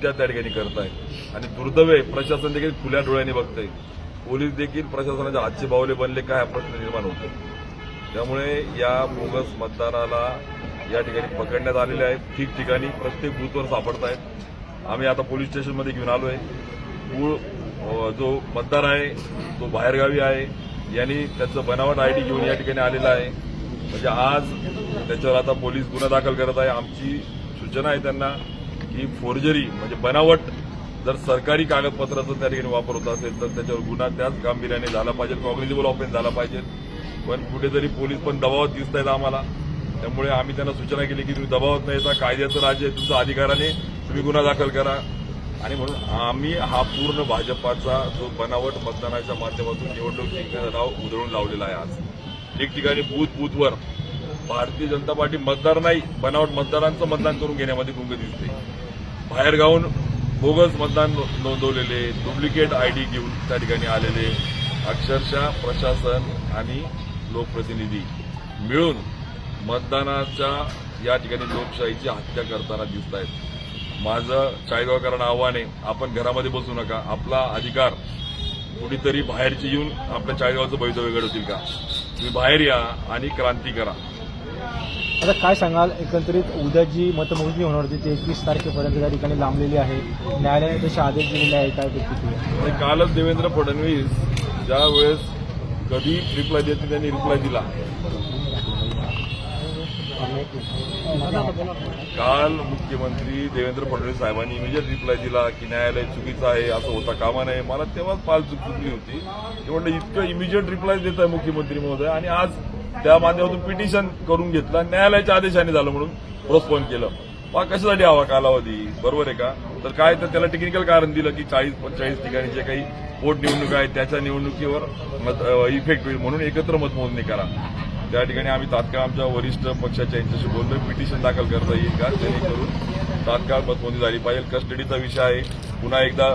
कृत्या त्या ठिकाणी करताय आणि दुर्दैव आहे प्रशासन देखील खुल्या डोळ्यांनी बघतंय. पोलीस देखील प्रशासनाच्या हातचे बावले बनले काय हा प्रश्न निर्माण होतो. त्यामुळे या बोगस मतदाराला या ठिकाणी पकडण्यात आलेले आहेत. ठिकठिकाणी प्रत्येक बूथवर सापडत आहेत. आम्ही आता पोलीस स्टेशनमध्ये घेऊन आलोय. मूळ जो मतदार आहे तो बाहेरगावी आहे. यांनी त्याचं बनावट आयडी घेऊन या ठिकाणी आलेला आहे. म्हणजे आज त्याच्यावर आता पोलीस गुन्हा दाखल करत आहे. आमची सूचना आहे त्यांना की फोर्जरी म्हणजे बनावट जर सरकारी कागदपत्राचा त्या ठिकाणी वापर होत असेल तर त्याच्यावर गुन्हा त्याच गांभीर्याने झाला पाहिजे. कॉग्निझेबल ऑफेन्स झाला पाहिजे. पण कुठेतरी पोलीस पण दबावात दिसत आहेत आम्हाला. त्यामुळे आम्ही त्यांना सूचना केली की तुम्ही दबावात न येता कायद्याचं राज्य आहे, तुमच्या अधिकाराने तुम्ही गुन्हा दाखल करा. आणि म्हणून आम्ही हा पूर्ण भाजपाचा जो बनावट मतदानाच्या माध्यमातून निवडणूक जिंकण्याचा डाव उधळून लावलेला आहे. आज ठिकठिकाणी बूथवर भारतीय जनता पार्टी मतदार नाही बनावट मतदारांचं मतदान करून घेण्यामध्ये गुंग दिसते. बाहेरगावून बोगस मतदान नोंदवलेले डुप्लिकेट आयडी घेऊन त्या ठिकाणी आलेले अक्षरशः प्रशासन आणि लोकप्रतिनिधी मिळून मतदानाच्या या ठिकाणी लोकशाहीची हत्या करताना दिसत आहेत. माझं चाळीसगावकरांना आव्हान आहे, आपण घरामध्ये बसू नका. आपला अधिकार कुठेतरी बाहेरची येऊन आपल्या चाळीसगावचं भवितव्य घडवतील का? तुम्ही बाहेर या आणि क्रांती करा. आता काय सांगाल, एकंदरीत उद्या जी मतमोजणी होणार होती ती 21 तारखेपर्यंत त्या ठिकाणी लांबलेली आहे. न्यायालयाने तसे आदेश दिलेले आहे, काय प्रतिक्रिया? आणि कालच देवेंद्र फडणवीस ज्या वेळेस कधी रिप्लाय देते त्यांनी रिप्लाय दिला. काल मुख्यमंत्री देवेंद्र फडणवीस साहेबांनी इमिजिएट रिप्लाय दिला की न्यायालय चुकीचं आहे, असं होता कामा नये. मला तेव्हाच पाल चुकली होती. ते म्हणलं इतकं इमिजिएट रिप्लाय देत आहे मुख्यमंत्री महोदय आणि आज त्या माध्यमातून पिटिशन करून घेतलं, न्यायालयाच्या आदेशाने झालं म्हणून पोस्टपोन केलं. मग कशासाठी हवा कालावधी? बरोबर आहे का? तर काय तर त्याला टेक्निकल कारण दिलं की 40-45 ठिकाणी जे काही पोटनिवडणूक आहे त्याच्या निवडणुकीवर इफेक्ट होईल म्हणून एकत्र मतमोजणी करा. त्या ठिकाणी आम्ही तात्काळ आमच्या वरिष्ठ पक्षाच्या यांच्याशी बोललोय, पिटिशन दाखल करता येईल का जेणेकरून तात्काळ मतमोजणी झाली पाहिजे. कस्टडीचा विषय आहे. पुन्हा एकदा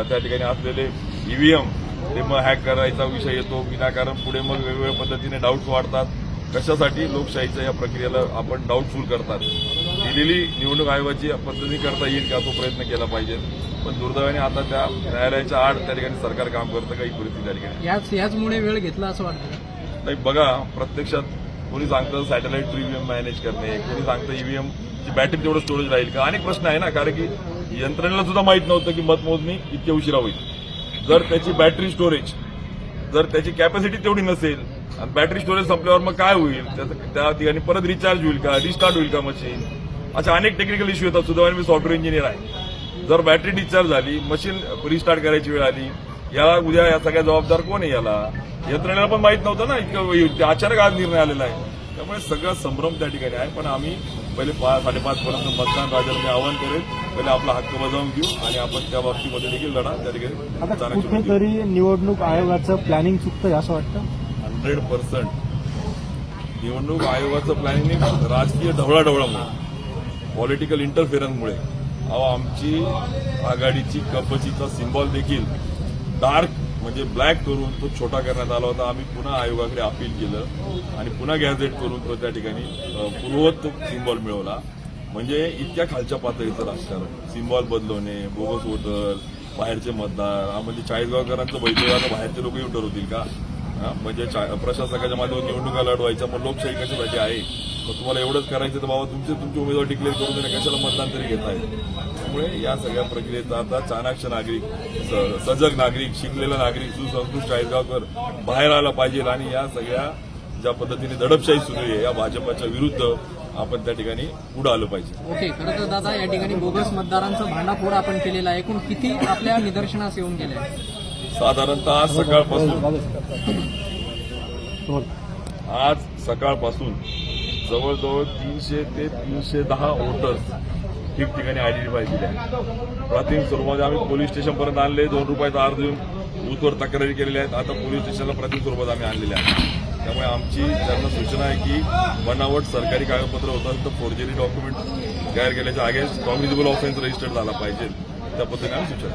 त्या ठिकाणी असलेले ईव्हीएम ते मग हॅक करायचा विषय येतो विनाकारण. पुढे मग वेगवेगळ्या पद्धतीने डाऊट्स वाढतात. कशासाठी? लोकशाहीच्या या प्रक्रियेला आपण डाऊटफुल करतात. दिलेली निवडणूक आयोगाची पद्धती करता येईल का तो प्रयत्न केला पाहिजे. पण दुर्दैवाने आता त्या न्यायालयाच्या आड त्या ठिकाणी सरकार काम करतं काही परिस्थिती त्या ठिकाणी याचमुळे वेळ घेतला असं वाटतं. नाही बघा, प्रत्यक्षात कोणी सांगतं सॅटेलाइट ईव्हीएम मॅनेज करणे, कोणी सांगतं ईव्हीएमची बॅटरी तेवढं स्टोरेज राहील का. अनेक प्रश्न आहे ना, कारण की यंत्रणेला सुद्धा माहीत नव्हतं की मतमोजणी इतक्या उशिरा होईल. जर त्याची बॅटरी स्टोरेज जर त्याची कॅपॅसिटी तेवढी नसेल आणि बॅटरी स्टोरेज संपल्यावर मग काय होईल? त्या ठिकाणी परत रिचार्ज होईल का, रिस्टार्ट होईल का मशीन? अशा अनेक टेक्निकल इश्यू येतात. सुदैवाने मी सॉफ्टवेअर इंजिनियर आहे. जर बॅटरी डिस्चार्ज झाली, मशीन रिस्टार्ट करायची वेळ आली, याला उद्या या सगळ्या जबाबदार कोण आहे? याला यंत्रणेला पण माहीत नव्हतं ना, इतकं अचानक आज निर्णय आलेला आहे. त्यामुळे सगळा संभ्रम त्या ठिकाणी आहे. पण आम्ही पहिले 5-5:30 पर्यंत मतदान राजाला मी आवाहन करेल, पहिले आपला हक्क बजावून घेऊ आणि आपण त्या बाबतीमध्ये देखील लढा त्या ठिकाणी. कुठेतरी निवडणूक आयोगाचं प्लॅनिंग चुकतंय असं वाटतं. 100% निवडणूक आयोगाचं प्लॅनिंग राजकीय ढवळाढवळामुळे, पॉलिटिकल इंटरफेरन्समुळे आमची आघाडीची कपचीचा सिम्बॉल देखील डार्क म्हणजे ब्लॅक करून तो छोटा करण्यात आला होता. आम्ही पुन्हा आयोगाकडे अपील केलं आणि पुन्हा गॅझेट करून तो त्या ठिकाणी पूर्ववत सिम्बॉल मिळवला. म्हणजे इतक्या खालच्या पातळीचं राजकारण, सिम्बॉल बदलवणे, बोगस वोटर, बाहेरचे मतदार. म्हणजे चाळीसगावकरांचं भवितव्य आता बाहेरचे लोकही ठरवतील का? म्हणजे प्रशासकाच्या माध्यमातून निवडणुका लढवायच्या, मग लोकशाही कशासाठी आहे? मग तुम्हाला एवढंच करायचं तर बाबा तुमचे उमेदवार डिक्लेअर करून देणे, कशाला मतदान तरी घेत आहे? त्यामुळे या सगळ्या प्रक्रियेचा आता चाणाक्ष नागरिक, सजग नागरिक, शिकलेला नागरिक, सुसंस्कृत चाळीसगावकर बाहेर आला पाहिजे आणि या सगळ्या ज्या पद्धतीने दडपशाही सुरू आहे या भाजपाच्या विरुद्ध आपण त्या ठिकाणी पुढे आलं पाहिजे. ओके, खरं तर दादा या ठिकाणी बोगस मतदारांचं भांडाफोड आपण केलेला आहे. एकूण किती आपल्या निदर्शनास येऊन गेले? साधारणतः आज सकाळपासून जवळजवळ 300 ते 310 वोटर्स ठिकठिकाणी आयडेंटिफाय दिले आहेत. प्राथमिक स्वरूपात आम्ही पोलीस स्टेशनपर्यंत आणले, 2 रुपयाचा अर्ज देऊन बूथवर तक्रारी केलेल्या आहेत. आता पोलीस स्टेशनला प्राथमिक स्वरूपात आम्ही आणलेले आहेत. त्यामुळे आमची त्यांना सूचना आहे की बनावट सरकारी कागदपत्र होतात तर फोर्जरी डॉक्युमेंट तयार केल्याच्या अगेन्स्ट कॉग्निझेबल ऑफेन्स रजिस्टर्ड झाला पाहिजे. त्या पद्धतीने आम्ही सूचना